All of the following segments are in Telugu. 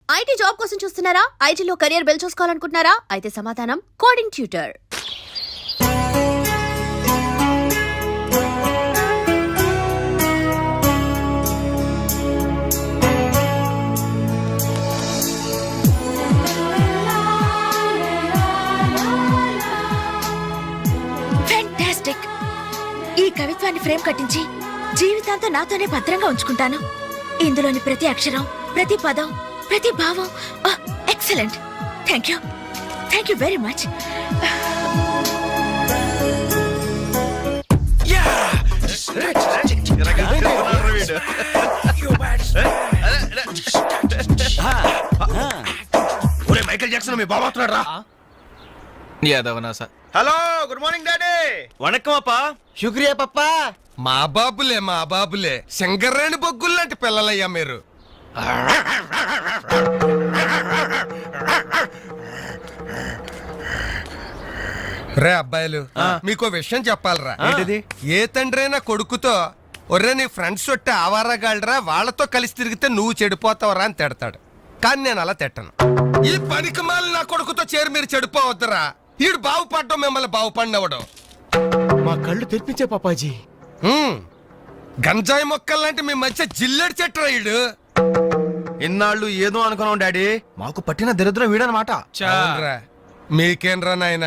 ఐటీ జాబ్ కోసం చూస్తున్నారా? ఐటీలో కెరియర్ బిల్డ్ చూసుకోవాలనుకుంటున్నారా? అయితే సమాధానం కోడింగ్ ట్యూటర్. ఫెంటాస్టిక్. ఈ కవిత్వాన్ని ఫ్రేమ్ కట్టించి జీవితాంతం నాతోనే భద్రంగా ఉంచుకుంటాను. ఇందులోని ప్రతి అక్షరం, ప్రతి పదం, ప్రతి భావం excellent. Thank you very much. Michael Jackson మీ బాబా వస్తున్నాడు రా. Hello, good morning daddy. వణకం అప్పా. శుక్రియా పప్పా. మా బాబులే సింగరేణి బొగ్గుల్లాంటి పిల్లలయ్యా మీరు. రే అబ్బాయిలు, మీకో విషయం చెప్పాలరా. ఏంటిది? ఏ తండ్రైనా కొడుకుతో ఒర్రే నీ ఫ్రెండ్స్ ఒట్టి ఆవారాగాళ్ళరా, వాళ్ళతో కలిసి తిరిగితే నువ్వు చెడిపోతావరా అని తిడతాడు. కానీ నేను అలా తిట్టను. ఈ పనికి మాలి నా కొడుకుతో చేరి మీరు చెడిపోవద్దురా. ఈడు బాగుపడ్డం మిమ్మల్ని బాగుపడినవడం. మా కళ్ళు తెరిపించే పాపాజీ. గంజాయి మొక్కల్లాంటి మీ మధ్య జిల్లెడు చెట్టు ఈడు. ఇన్నాళ్ళు ఏదో అనుకున్నాం డాడీ, మాకు పట్టిన దరిద్రం వీడనమాట. అవునురా. మీకేంరా నాయన,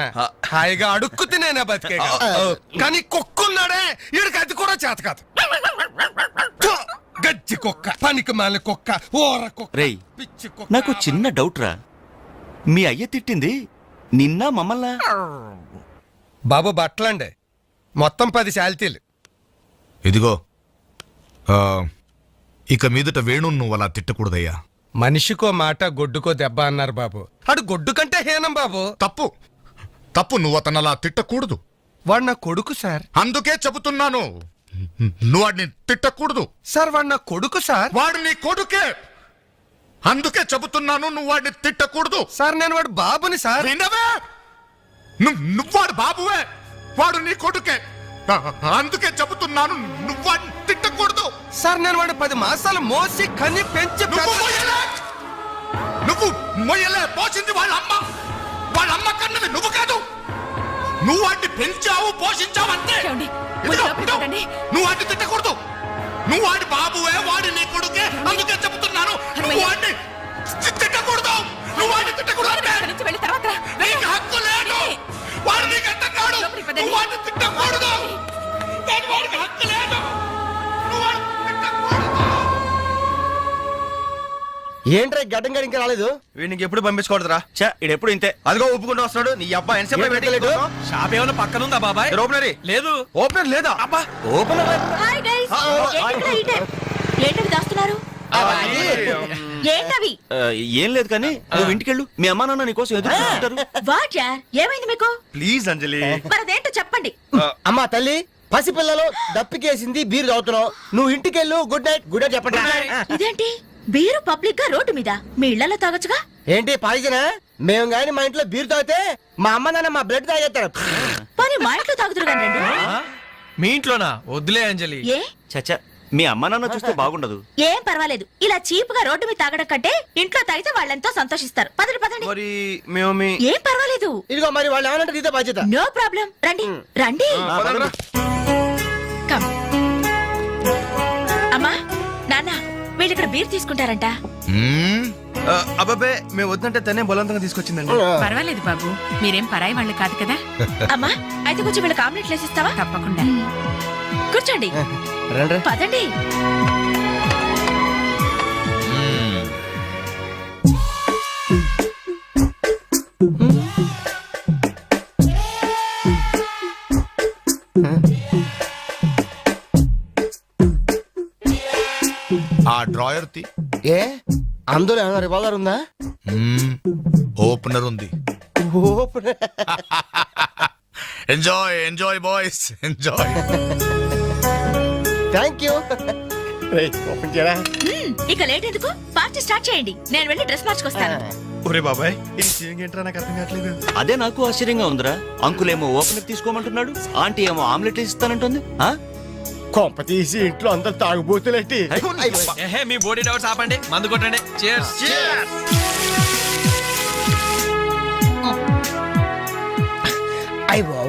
హాయిగా అడుక్కు తినేనా బతికే. కానీ కుక్కున్నాడే, ఈడికి అది కూడా చేత కాదు. గజ్జి కుక్క, పనికి మాలి కుక్క, ఓర కుక్క, రేయ్, పిచ్చి కుక్క. నాకు చిన్న డౌట్ రా. మీ అయ్య తిట్టింది నిన్న మమ్మల్ని? బాబు బట్టలండి, మొత్తం 10 శాల్తీలు. ఇదిగో ఇక మీదట వేణు నువ్వు అలా తిట్టకూడదయ్యా. మనిషికో మాట గొడ్డుకో దెబ్బ అన్నారు బాబు. అడు గొడ్డు కంటే హీనం బాబు. తప్పు నువ్వు అతను అలా తిట్టకూడదు. వాడు నా కొడుకు సార్. అందుకే చెబుతున్నాను, నువ్వు వాడిని తిట్టకూడదు. సార్ వాడు నా కొడుకు సార్. వాడు నీ కొడుకే, అందుకే చెబుతున్నాను, నువ్వు వాడిని తిట్టకూడదు. సార్ నేను వాడు బాబుని సార్. వినవే? నువ్వు వాడు బాబువే, వాడు నీ కొడుకే. అందుకే చెబుతున్నాను, నువ్వు వాడిని తిట్టకూడదు. సార్ నేను వాడు 10 మాసాలు మోసి కని పెంచి నువ్వు మొయ్యలే, పోసింది వాళ్ళ అమ్మ కన్నది నువ్వు కాదు. నువ్వు వాడిని పెంచావు, పోషించావు అంతే. నువ్వు వాడిని తిట్టకూడదు. నువ్వు వాడి బాబువే, వాడి నీ కొడుకే. అందుకే చెబుతున్నాను, నువ్వు వాడిని తిట్టకూడదు. నువ్వు వాడిని తిట్టకూడదు. నీకు హక్కు లేదు. వాడు నీకు అర్థం కాడు. నువ్వు వాడిని తిట్టకూడదు. వాడికి హక్కు లేదు. నువ్వు వాడిని తిట్టకూడదు. ఏంట్రా గడ్డం గడి ఇంకా రాలేదు? వీడికి ఎప్పుడు పంపించకూడదురా. ఇడెప్పుడు ఇంతే. అదిగో ఒప్పుకుంటూ వస్తున్నాడు. నీ అబ్బాయి ఎన్సేపు వెయిటింగ్. షాప్ ఏమైనా పక్కన ఉందా బాబాయ్? ఓపెనరీ లేదు. ఓపెనర్ లేదా? అబ్బా, హాయ్ గైస్. ఏంటవి దాస్తున్నారు? ఏంటవి? ఏం లేదు కానీ నువ్వు ఇంటికెళ్ళు. మీ అమ్మా నాన్న నీకోసం ఎదురు చూస్తుంటారు. వాట్ యార్, ఏమైంది మీకు? ప్లీజ్ అంజలి. మరదేంటో చెప్పండి. అమ్మా తల్లి, పసిపిల్లలు దప్పికేసింది, బీరు తాగుతున్నావు. నువ్వు ఇంటికెళ్ళు. గుడ్ నైట్ చెప్పండి. ఇదేంటి బీరు పబ్లిక్ గా రోడ్డు మీద? మీ ఇళ్లలో తాగొచ్చుగా. ఏంటి పాయిజనా? మేము గాని మా ఇంట్లో బీరు తాగితే మా అమ్మ నాన్న మా బ్లడ్ తాగేస్తారు. మరి మా ఇంట్లో తాగుతురు కానీ రండి. మీ ఇంట్లోనా? వద్దులే అంజలి. ఏ చచ్చా, మీ అమ్మా నాన్న చూస్తే బాగుండదు. ఏం పర్వాలేదు. ఇలా చీప్ గా రోడ్డు మీద తాగడం కంటే ఇంట్లో తాగితే వాళ్ళెంతో సంతోషిస్తారు. పదండి పదండి. మరి మేము ఏం పర్వాలేదు. ఇదిగో మరి వాళ్ళు ఏమనంటే నీదే బాధ్యత. No problem. రండి రండి. కమ్. అమ్మా నాన్న, వీళ్ళు ఇక్కడ బీర్ తీసుకుంటారంట. అబ్బాబే, మేము వద్దంటే తనే బలవంతంగా తీసుకొచ్చిందండి. పర్వాలేదు బాబు, మీరేం పరాయి వాళ్ళు కాదు కదా. అమ్మా అయితే కొంచెం వీళ్ళకి ఆమ్లెట్లు వేసిస్తావా? తప్పకుండా. కూర్చోండి. రండి. పదండి. ఆ డ్రాయర్ తి ఏ అందులో ఏమైనా రివాల్వర్ ఉందా? ఓపెనర్ ఉంది. Enjoy boys, enjoy. Thank you. Open చేయరా? ఇక లేట్ ఎందుకు, పార్టీ స్టార్ట్ చేయండి. నేను వెళ్ళి డ్రెస్ మార్చుకొస్తాను. ఒరే బాబాయ్, ఈ సీన్ ఏంట్రా, నాకు అర్థం కావట్లేదు. అదే నాకు ఆశ్చర్యంగా ఉందిరా. అంకుల్ ఏమో ఓపెనర్ తీసుకోమంటున్నాడు, ఆంటీ ఏమో ఆమ్లెట్ ఇస్తానంటుంది. కొంప తీసి ఇంట్లో అందరు తాగుబోతులేంటి? మీ బాడీ డౌట్స్ ఆపండి, మందు కొట్టండి. Cheers.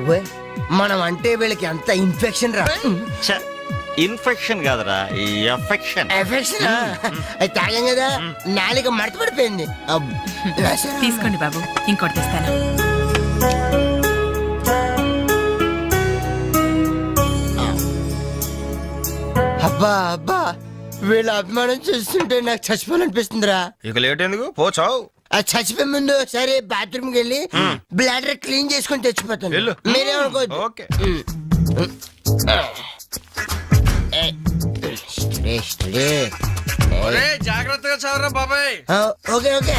బాబోయ్ మనం అంటే వీళ్ళకి ఎంత ఇన్ఫెక్షన్ రా. ఇన్ఫెక్షన్ కాదురా ఎఫెక్షన్. ఎఫెక్షన్ అది తాగాం కదా నాలుక మడత పడిపోయింది. తీసుకోండి బాబు, ఇంకోటి తెస్తాను. అబ్బా అబ్బా వీళ్ళ అభిమానం చూస్తుంటే నాకు చచ్చిపోవాలనిపిస్తుందిరా. ఇక లేట్ ఎందుకు పోచావు. ఆ చచ్చిపోయే ముందు సరే బాత్రూమ్ కి వెళ్ళి బ్లాడర్ క్లీన్ చేసుకొని తెచ్చిపోతాను. వెళ్ళు. మీరేమనుకోవద్దు. ఓకే. జాగ్రత్తగా చదవరా బాబాయ్. Okay okay.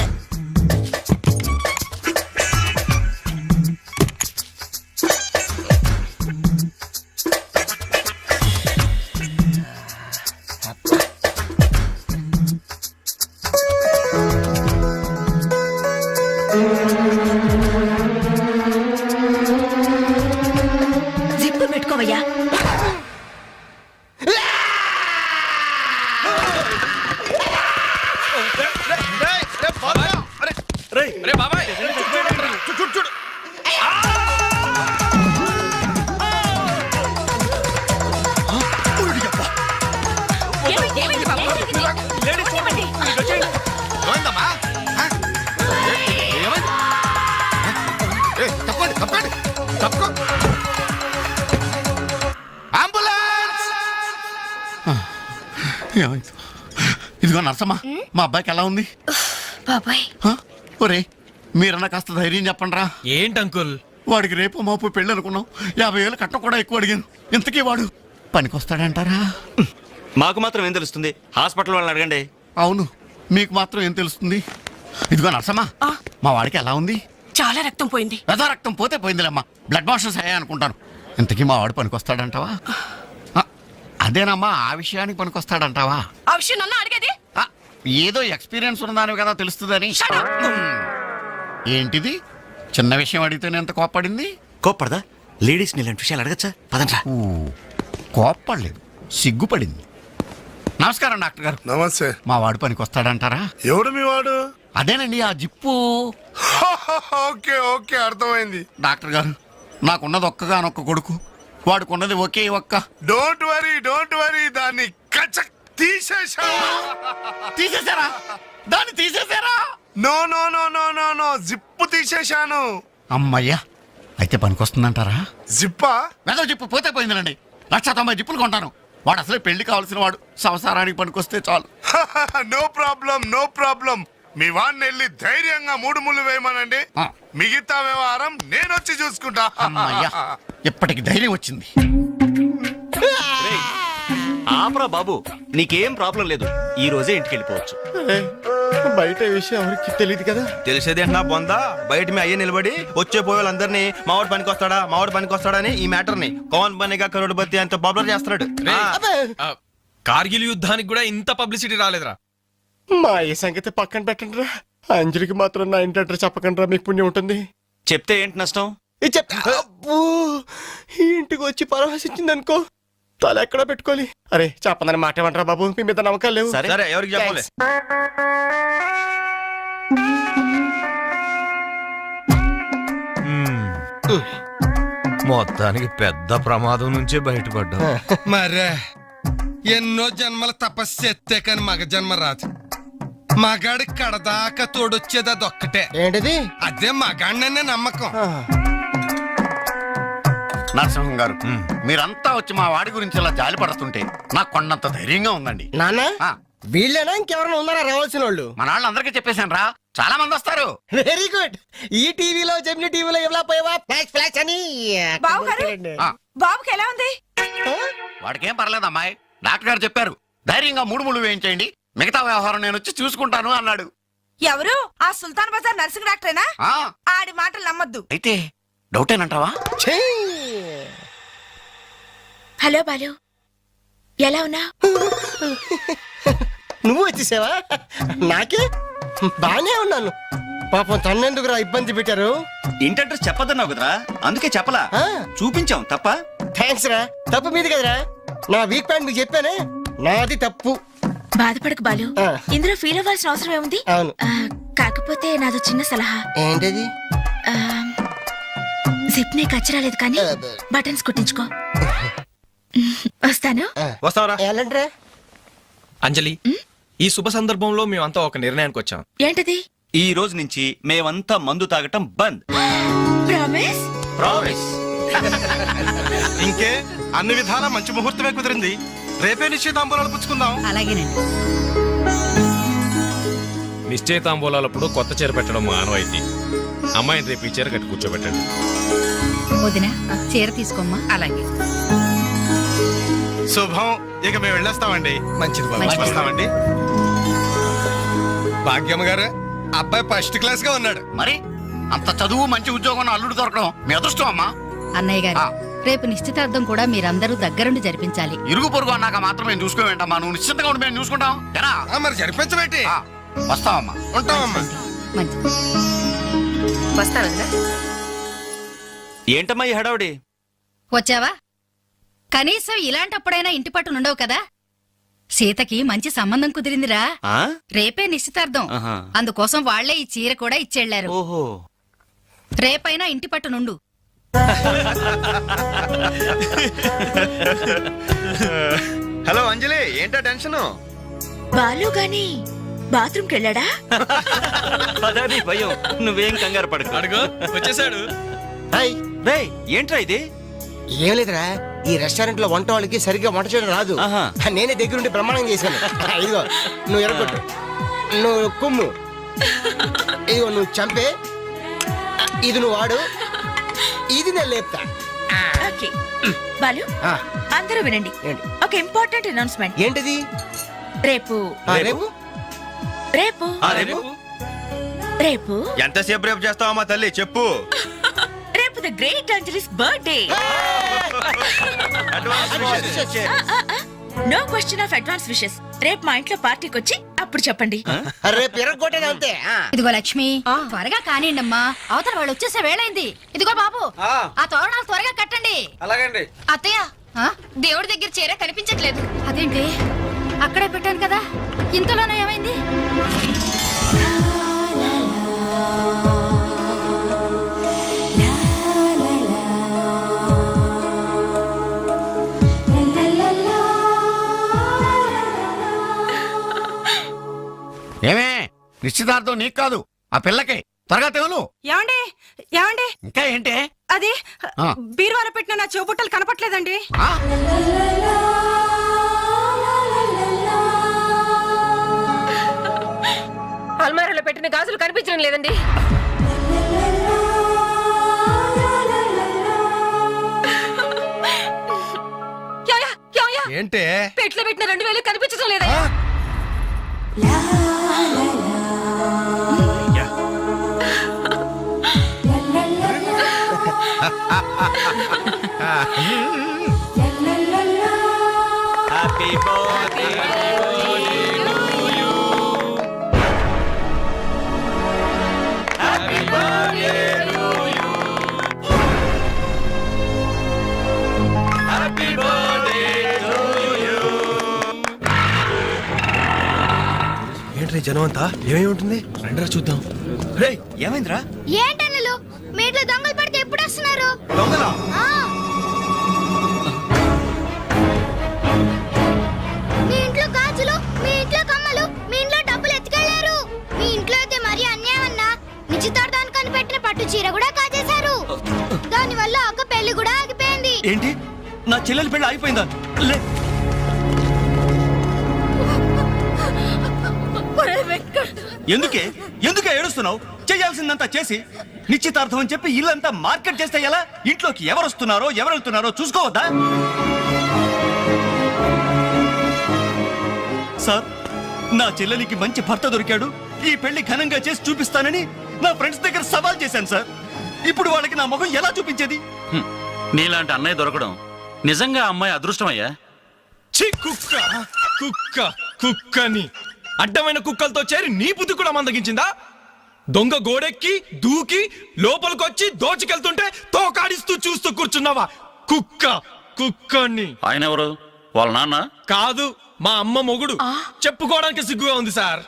జిప్పు పెట్టుకోవయ్యా. ఏమైంది బాబు? ఏమండి? ఏమైందమ్మా? ఏమైంది? తప్పండి తప్పండి తప్పుకో. అంబులెన్స్! ఏమైంది? ఇదిగో నర్సమ్మా, మా అబ్బాయికి ఎలా ఉంది? బాబాయ్ హ? ఒరే మీరన్నా కాస్త ధైర్యం చెప్పండి రా. ఏంటి అంకుల్? వాడికి రేపు మాపు పెళ్ళి అనుకున్నాం. 50,000 కట్నం కూడా ఎక్కువ అడిగాను. ఇంతకీ వాడు పనికొస్తాడంటారా? మాకు మాత్రం ఏం తెలుస్తుంది? హాస్పిటల్ వాళ్ళని అడగండి. అవును, మీకు మాత్రం ఏం తెలుస్తుంది? ఇదిగో నర్సమ్మా, మా వాడికి ఎలా ఉంది? చాలా రక్తం పోయింది. రథ రక్తం పోతే పోయిందిలేమ్మా, బ్లడ్ మోషన్స్ అయ్యా అనుకుంటాను. ఇంతకీ మా వాడు పనికొస్తాడంటావా? అదేనమ్మా, ఆ విషయానికి పనికొస్తాడంటావా? ఆ విషయం నన్ను అడిగేది? ఆ, ఏదో ఎక్స్పీరియన్స్ ఉన్నదాని కదా తెలుస్తుందని. ఏంటిది? చిన్న విషయం అడిగితేనే ఎంత కోప్పడింది? కోప్పడదా? లేడీస్ ఇలాంటి విషయాలు అడగచ్చా? పదండ్రా. కోప్పడలేదు, సిగ్గుపడింది. నమస్కారం డాక్టర్ గారు. నమస్తే. మా వాడు పనికొస్తాడంటారా? ఎవడు మీ వాడు? అదేనండి ఆ జిప్పు. ఓకే ఓకే అర్థమైంది. డాక్టర్ గారు, నాకున్నది ఒక్కగానొక్క కొడుకు, వాడుకున్నది ఒకే ఒక్క. డోంట్ వరీ దాన్ని కచక్ తీసేశా. తీసేశారా? దాన్ని తీసేశారా? No no no no no no zip తీసేశాను. అమ్మయ్యా, అయితే పనికొస్తుందంటారా? జిప్పా? వెదవ జిప్పు పోతే పోయిందండి. 190 జిప్పులు కొంటాను. వాడు అసలే పెళ్లి కావాల్సిన వాడు, సంసారానికి పనికొస్తే చాలు. No problem. మీ వాడిని వెళ్ళి ధైర్యంగా 3 ముళ్ళు వేయమనండి. ఆ. మిగతా వ్యవహారం నేను వచ్చి చూసుకుంటా. అమ్మయ్యా, ఇప్పటికి ధైర్యం వచ్చింది. ఆపరా బాబు, నీకేం ప్రాబ్లం లేదు. ఈ రోజే ఇంటికి వెళ్ళిపోవచ్చు. బయట విషయం ఎవరికి తెలియదు కదా. తెలిసేది నా బొందా. బయట మీ అయ్యే నిలబడి వచ్చే పోయే వాళ్ళందరినీ మావాడు పనికొస్తాడని ఈ మ్యాటర్ ని కౌన్ బనేగా కరోడ్పతి అంత పాపులర్ చేస్తున్నాడు. కార్గిల్ యుద్ధానికి కూడా ఇంత పబ్లిసిటీ రాలేదురా. మా ఈ సంగతి పక్కన పెట్టండి రా. అంజలికి మాత్రం నా ఇంటి అడ్రస్ చెప్పకండి రా, మీకు పుణ్యం ఉంటుంది. చెప్తే ఏంటి నష్టం? అబ్బో, ఈ ఇంటికి వచ్చి పరామర్శించింది అనుకో, తల ఎక్కడ పెట్టుకోవాలి. అరే చెప్పందని మాట ఏమంటారా బాబు, మీ మీద నమ్మకాలు లేవు. సరే ఎవరికి చెప్పలే. మొత్తానికి పెద్ద ప్రమాదం నుంచే బయటపడ్డా. మరే ఎన్నో జన్మల తపస్సు చేస్తే కాని మగ జన్మ రాదు. మగాడి కడదాకా తోడొచ్చేది అదొక్కటే. ఏంటిది? అదే మగాడిననే నమ్మకం. నరసింహం గారు, మీరంతా వచ్చి మా వాడి గురించి ఇలా జాలి పడుతుంటే నాకు కొండంత ధైర్యంగా ఉందండి. నాన్న ఆ, వీళ్ళేనా ఇంకెవరైనా ఉన్నారా రావాల్సిన వాళ్ళు? మన వాళ్ళందరికీ చెప్పేశాను రా, చాలా మంది వస్తారు. Very good. ఈ టీవీలో జెమిని టీవీలో ఎవలా పోయావా ఫ్లాష్ అని. ఆ, బాబుకి ఎలా ఉంది? వాడికేం పర్లేదు అమ్మాయి, డాక్టర్ గారు చెప్పారు ధైర్యంగా 3 ముళ్ళు వేయించేయండి, మిగతా వ్యవహారం నేను వచ్చి చూసుకుంటాను అన్నాడు. ఎవరు? ఆ సుల్తాన్ బజార్ నర్సింగ్ డాక్టరేనా? ఆ, ఆడి మాటలు నమ్మద్దు. అయితే డౌటేనంటావా? హలో బాలు, ఎలా ఉన్నా? నువ్వు వచ్చేసావా? నాకే బానే ఉన్నాను. పాపం తన్నెందుకురా ఇబ్బంది పెట్టారు? ఇంటి అడ్రస్ చెప్పొద్దన్నావు కదరా, అందుకే చెప్పలా. ఆ. చూపించాం తప్ప. థ్యాంక్స్ రా. తప్పు మీది కదరా. నా వీక్ పాయింట్ మీకు చెప్పానే, నాది తప్పు. బాధపడకు బాలు, ఆ. ఇందులో ఫీల్ అవ్వాల్సిన అవసరం ఏముంది? అవును. కాకపోతే నాదో చిన్న సలహా. ఏంటది? సిప్ నీకు అచ్చరాలేదు కానీ బటన్స్ కుట్టించుకో. వస్తాను. వస్తావరా? ఎలాంటిరా? అంజలి ఈ శుభ సందర్భంలో మేమంతా ఒక నిర్ణయానికి వచ్చాం. ఏంటది? ఈ రోజు నుంచి మేమంతా మందు తాగటం బంద్. ప్రామిస్? ప్రామిస్. ఇంకే అన్ని విధాలా మంచి ముహూర్తమే కుదిరింది. రేపే నిశ్చితాంబూలాలు పుచ్చుకుందాం. అలాగేనండి. నిశ్చయితాంబూలాలప్పుడు కొత్త చీర పెట్టడం ఆనవాయితీ. అమ్మాయిని రేపు ఈ చీర కట్టి కూర్చోబెట్టండి. వదిన చీర తీసుకోమ్మా. అలాగే. శుభం. ఇక మేము వెళ్ళేస్తామండి. మంచిది బాబు. మంచిది. వస్తామండి. భాగ్యమ్మ గారు, అబ్బాయి ఫస్ట్ క్లాస్ గా ఉన్నాడు. మరి అంత చదువు మంచి ఉద్యోగం ఉన్న అల్లుడు దొరకడం మీ అదృష్టం అమ్మా. అన్నయ్య గారు ఆ. రేపు నిశ్చితార్థం కూడా మీరందరూ దగ్గరుండి జరిపించాలి. ఇరుగు పొరుగు అన్నాక మాత్రం మేము చూసుకోవేంటమ్మా. నువ్వు నిశ్చింతగా ఉండి మేము చూసుకుంటాం. ఎరా మరి జరిపించబెట్టి వస్తావమ్మా. ఉంటామమ్మా. మంచిది. వస్తారా? ఏంటమ్మా ఈ హడావుడి? వచ్చావా? కనీసం ఇలాంటప్పుడైనా ఇంటి పట్టు నుండవు కదా. సీతకి మంచి సంబంధం కుదిరిందిరా. ఆ? రేపే నిశ్చితార్థం. ఆహా. అందుకోసం వాళ్లే ఈ చీర కూడా ఇచ్చెళ్లారు. ఓహో. రేపైనా ఇంటి పట్టు నుండు. హలో అంజలి, ఏంటా టెన్షన్? బాలు గాని బాత్రూమ్కి వెళ్ళాడా? పదాది భయం. నువ్వేం కంగారు పడకు. అడుగు వచ్చేసాడు. హాయ్. రేయ్ ఏంట్రా ఇది? ఏం లేదురా, ఈ రెస్టారెంట్ లో వంట వాళ్ళకి సరిగ్గా వంట చేయడం రాదు. ఆహా. నేనే దగ్గరుండి ప్రమాణం చేశాను. ఇదిగో నువ్వు ఎరగొట్టు, నువ్వు కుమ్ము, ఇదిగో నువ్వు చంపే, ఇది నువ్వు వాడు, ఇది నేను లేపుతా. ఓకే. బాలు ఆ, అందరూ వినండి. ఏంటి? ఒక ఇంపార్టెంట్ అనౌన్స్మెంట్. ఏంటిది? రేపు రేపు రేపు రేపు రేపు ఎంతసేపు రేపు చేస్తావమ్మా తల్లి చెప్పు. రేపు the great Anjali's birthday. No question of advance wishes. రేపు మా ఇంట్లో పార్టీకి వచ్చి అప్పుడు చెప్పండి. రేపు ఎరగొట్టేది అంతే. ఇదిగో లక్ష్మి, త్వరగా కానివ్వండమ్మా, అవతల వాళ్ళు వచ్చేసే వేళైంది. ఇదిగో బాబు, ఆ తోరణాలు త్వరగా కట్టండి. అలాగండి. అత్తయ్య, దేవుడి దగ్గర చీర కనిపించట్లేదు. అదేంటి? అక్కడే పెట్టాను కదా, ఇంతలోనే ఏమైంది? ఏమే నిశ్చితార్థం నీకు కాదు, ఆ పిల్లకి. త్వరగా తెలు. ఏమండి ఏమండి ఇంకా ఏంటి? అది ఆ. బీరువాలో పెట్టిన నా చెవుబుట్టలు కనపట్లేదండి. ఆ? అల్మారాలో పెట్టిన గాజులు కనిపించడం లేదండి. ఏంటి? పెట్లో పెట్టిన 2000 కనిపించడం లేదా? Happy birthday to you. Happy birthday to you. Happy birthday to you. ఏంటి జనం అంతా ఏమేమి ఉంటుంది? రండిరా చూద్దాం. రేయ్ ఏమైందిరా? ఏంటన్నలు మీ ఇంట్లో దొంగలు పడితే ఎప్పుడు వస్తున్నారు? దొంగలా? మీ ఇంట్లో గాజులు, మీ ఇంట్లో కమ్మలు, మీ ఇంట్లో డబ్బులు ఎత్తుకెళ్లారు. మీ ఇంట్లో అయితే మరీ అన్యాయం అన్నా. నిశ్చితార్థానికి కనిపెట్టిన పట్టు చీర కూడా కాజేశారు. దానివల్ల ఒక పెళ్లి కూడా ఆగిపోయింది. ఏంటి? నా చెల్లెలి పెళ్లి ఆగిపోయిందా? లే. ఎందుకే ఎందుకే ఏడుస్తున్నావు? చేయాల్సిందంతా చేసి నిశ్చితార్థం అని చెప్పి ఇల్లంతా మార్కెట్ చేస్తే ఎలా? ఇంట్లోకి ఎవరు వస్తున్నారో ఎవరు వెళ్తున్నారో చూసుకోవద్దా? సార్, నా చెల్లెలికి మంచి భర్త దొరికాడు, ఈ పెళ్లి ఘనంగా చేసి చూపిస్తానని నా ఫ్రెండ్స్ దగ్గర సవాల్ చేశాను సార్. ఇప్పుడు వాళ్ళకి నా ముఖం ఎలా చూపించేది? నీలాంటి అన్నయ్య దొరకడం నిజంగా అమ్మాయి అదృష్టమయ్యా. ఛీ, కుక్క కుక్క కుక్కని అడ్డమైన కుక్కలతో చేరి నీ బుద్ధి కూడా మందగించిందా? దొంగ గోడెక్కి దూకి లోపలికొచ్చి దోచుకెళ్తుంటే తోకాడిస్తూ చూస్తూ కూర్చున్నావా? కుక్క కుక్కని. ఆయన ఎవరు? వాళ్ళ నాన్న? కాదు, మా అమ్మ మొగుడు. చెప్పుకోవడానికి సిగ్గుగా ఉంది సార్.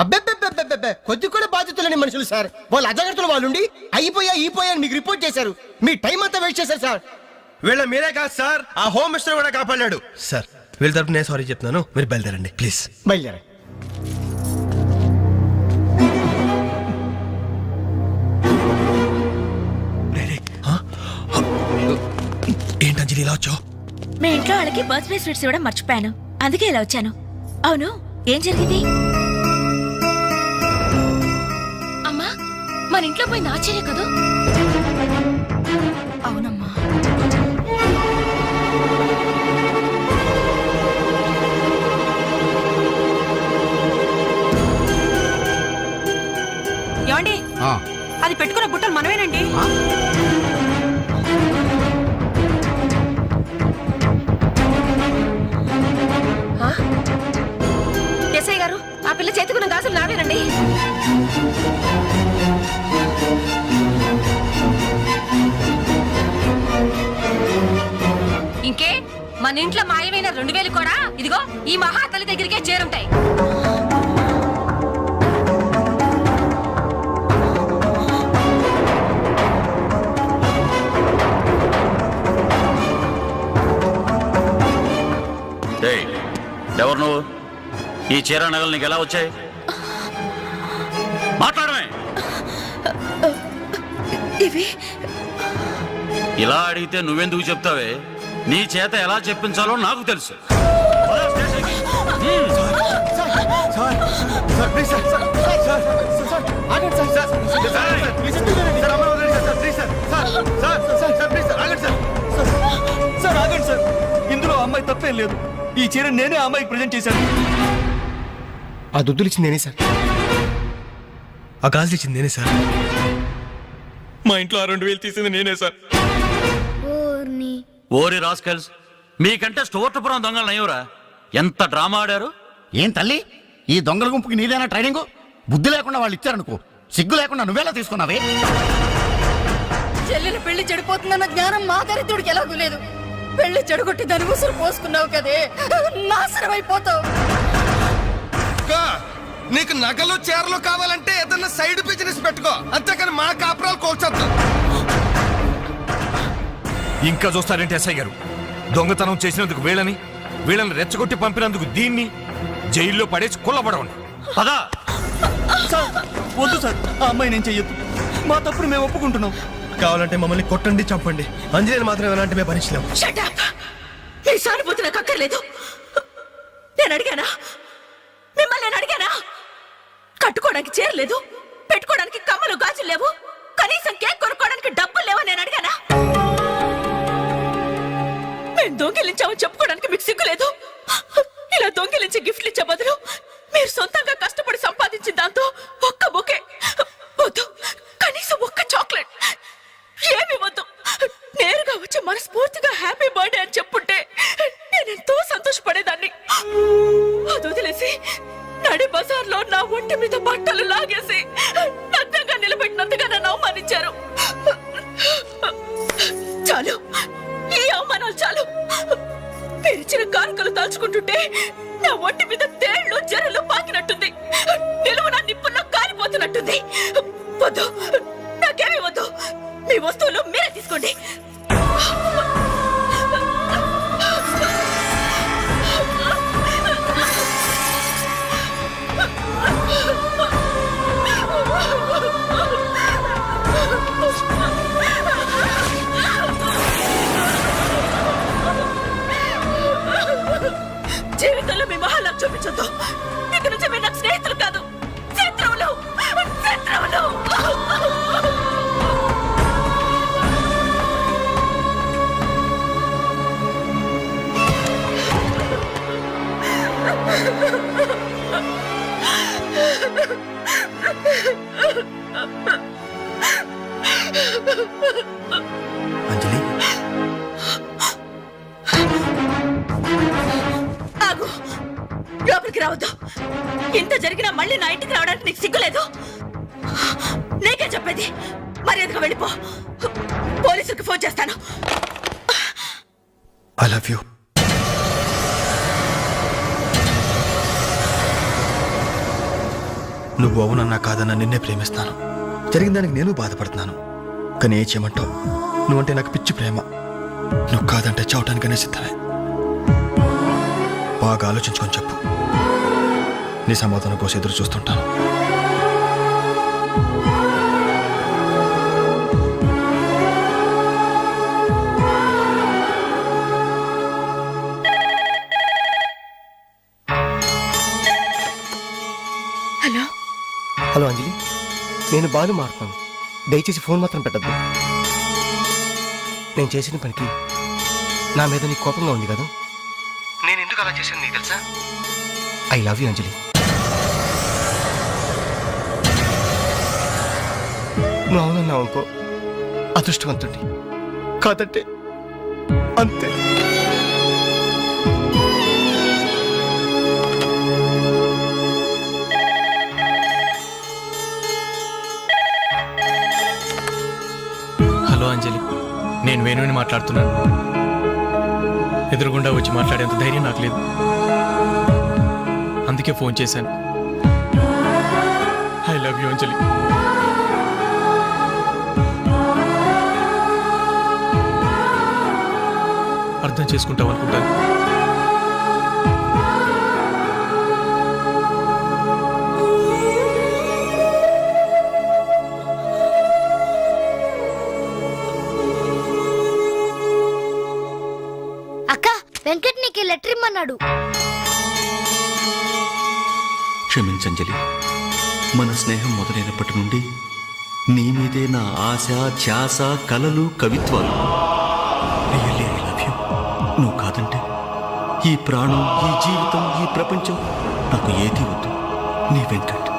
అబ్బెబ్బెబ్బెబ్బెబ్బె కొద్ది కూడా బాధ్యతలేని మనుషులు సార్. వాళ్ళు అజాగ్రత్తలు వాళ్ళుండి అయిపోయా అని మీకు రిపోర్ట్ చేశారు. మీ టైం అంతా వేస్ట్ చేశారు సార్. వీళ్ళ మీరే కాదు సార్, ఆ హోమ్ మినిస్టర్ కూడా కాపాడాడు. సార్ వీళ్ళ తరపు నేను సారీ చెప్తున్నాను, మీరు బయలుదేరండి ప్లీజ్. బయలుదేరా. ఏంటి అంజలి ఇలా వచ్చావు? మీ ఇంట్లో వాళ్ళకి బర్త్డే స్వీట్స్ ఇవ్వడం మర్చిపోయాను, అందుకే ఇలా వచ్చాను. అవును, ఏం జరిగింది? అమ్మా మన ఇంట్లో పోయి ఆశ్చర్య కదా. అవునమ్మా. ఏమండి, అది పెట్టుకున్న బుట్టలు మనమేనండి. ఎస్ఐ గారు, ఆ పిల్ల చేతుకున్న గాజులు నావేనండి. ఇంకే మన ఇంట్లో మాయమైన 2000 కూడా ఇదిగో ఈ మహాతల్లి దగ్గరికే చేరుంటాయి. ఎవరు నువ్వు? ఈ చీర నగలు నీకు ఎలా వచ్చాయి? మాట్లాడమే. ఇవి ఇలా అడిగితే నువ్వెందుకు చెప్తావే? నీ చేత ఎలా చెప్పించాలో నాకు తెలుసు. సార్ ఆగండి సార్, ఇందులో అమ్మాయి తప్పేం లేదు. ఈ చీర నేనే అమ్మాయికి ప్రజెంట్ చేశాను. ఆ దుద్దులు ఇచ్చింది నేనే సార్, ఆ గాజులు ఇచ్చింది నేనే సార్. మా ఇంట్లో ఆ 2000 తీసింది నేనే సార్. ఓరి రాస్కల్స్, మీకంటే స్టోర్టపురం దొంగలు నయ్యూరా. ఎంత డ్రామా ఆడారు. ఏం తల్లి, ఈ దొంగల గుంపుకి నీదేనా ట్రైనింగ్? బుద్ధి లేకుండా వాళ్ళు ఇచ్చారనుకో, సిగ్గు లేకుండా నువ్వేలా తీసుకున్నావే? చెల్లెలు పెళ్లి చెడిపోతుందన్న జ్ఞానం మా దరిద్రుడికి ఎలాగూ లేదు. పెళ్లి చెడగొట్టి దాని ఉసురు పోసుకున్నావు కదే, నాశనం అయిపోతావు. నీకు నగలు చీరలు కావాలంటే ఏదన్నా సైడ్ బిజినెస్ పెట్టుకో, అంతేకాని మా కాపురాలు కోల్చొద్దు. ఇంకా చూస్తారంటే ఎస్ఐ గారు, దొంగతనం చేసినందుకు వీళ్ళని రెచ్చగొట్టి పంపినందుకు దీన్ని జైల్లో పడేసి కుల్లబడవండి. పదా. సార్ వద్దు సార్, ఆ అమ్మాయి నేను చెయ్యొద్దు. మా తప్పుడు మేము ఒప్పుకుంటున్నాం. కావాలంటే మమ్మల్ని కొట్టండి, చంపండి, అంజలిని మాత్రం ఎలాంటి మేము భరించలేము. Shut up! మీ సానుభూతి నాకు అక్కర్లేదు. నేను అడిగానా? మిమ్మల్ని నేను అడిగానా? కట్టుకోవడానికి చేరలేదు, పెట్టుకోవడానికి కమ్మలు గాజులు లేవు, కనీసం కేక్ కొనుక్కోవడానికి డబ్బులు లేవని నేను అడిగానా? మేము దొంగిలించామని చెప్పుకోవడానికి మీకు సిగ్గులేదు. ఇలా దొంగిలించి గిఫ్ట్లు ఇచ్చే బదులు మీరు సొంతంగా కష్టపడి సంపాదించిన దాంతో ఒక్క బొకే వద్దు, కనీసం ఒక్క చాక్లెట్ ఏమి వద్దు, నేరుగా వచ్చి మనస్ఫూర్తిగా హ్యాపీ బర్త్డే అని చెప్పుంటే నేనెంతో సంతోషపడేదాన్ని. అది వదిలేసి నడి బజార్లో నా ఒంటి మీద బట్టలు లాగేసి నగ్నంగా నిలబెట్టినందుగా నన్ను అవమానించారు. చాలు, ఈ అవమానాలు చాలు. తెరిచిన కానుకలు దాచుకుంటుంటే నా ఒంటి మీద తేళ్లు జరలు పాకినట్టుంది, నిలువున నిప్పుల్లో కాలిపోతున్నట్టుంది. వద్దు, నాకేమీ వద్దు. మీ వస్తువులు మీరే తీసుకోండి. జీవితంలో మీ మహాలకు చూపించొద్దు. ఇక నుంచి మీరు నాకు స్నేహితులు కాదు, శత్రువులు. శత్రువులు. అంజలి, ఆగు, లోపలికి రావద్దు. ఇంత జరిగినా మళ్ళీ నా ఇంటికి రావడానికి నీకు సిగ్గులేదు? నీకే చెప్పేది, మర్యాదగా వెళ్ళిపో. పోలీసులకు ఫోన్ చేస్తాను. I love you. నువ్వు అవునన్నా కాదన్నా నిన్నే ప్రేమిస్తాను. జరిగిన దానికి నేను బాధపడుతున్నాను. కానీ ఏం చేయమంటావు? నువ్వంటే నాకు పిచ్చి ప్రేమ. నువ్వు కాదంటే చావటానికనే సిద్ధమే. బాగా ఆలోచించుకొని చెప్పు. నీ సమాధానం కోసం ఎదురు చూస్తుంటాను. హలో హలో అంజలి, నేను బాలు మారుతాను. దయచేసి ఫోన్ మాత్రం పెట్టద్దు. నేను చేసిన పనికి నా మీద నీకు కోపంగా ఉంది కదా? నేను ఎందుకు అలా చేశాను నీకు తెలుసా? ఐ లవ్ యూ అంజలి. నువ్వు అవునన్నావు అనుకో, అదృష్టవంతుడి. కాదంటే అంతే. హలో అంజలి, నేను వేణుని మాట్లాడుతున్నాను. ఎదురుగుండా వచ్చి మాట్లాడేంత ధైర్యం నాకు లేదు. అందుకే ఫోన్ చేశాను. ఐ లవ్ యూ అంజలి. అర్థం చేసుకుంటావు అనుకుంటాను. అక్క, వెంకట్ నీకు లెటర్ ఇమ్మన్నాడు. క్షమించంజలి, మన స్నేహం మొదలైనప్పటి నుండి నీ మీదే నా ఆశ, ధ్యాస, కలలు, కవిత్వాలు. Really I love you. నువ్వు కాదంటే ఈ ప్రాణం, ఈ జీవితం, ఈ ప్రపంచం నాకు ఏది వద్దు. నీ వెంకట్.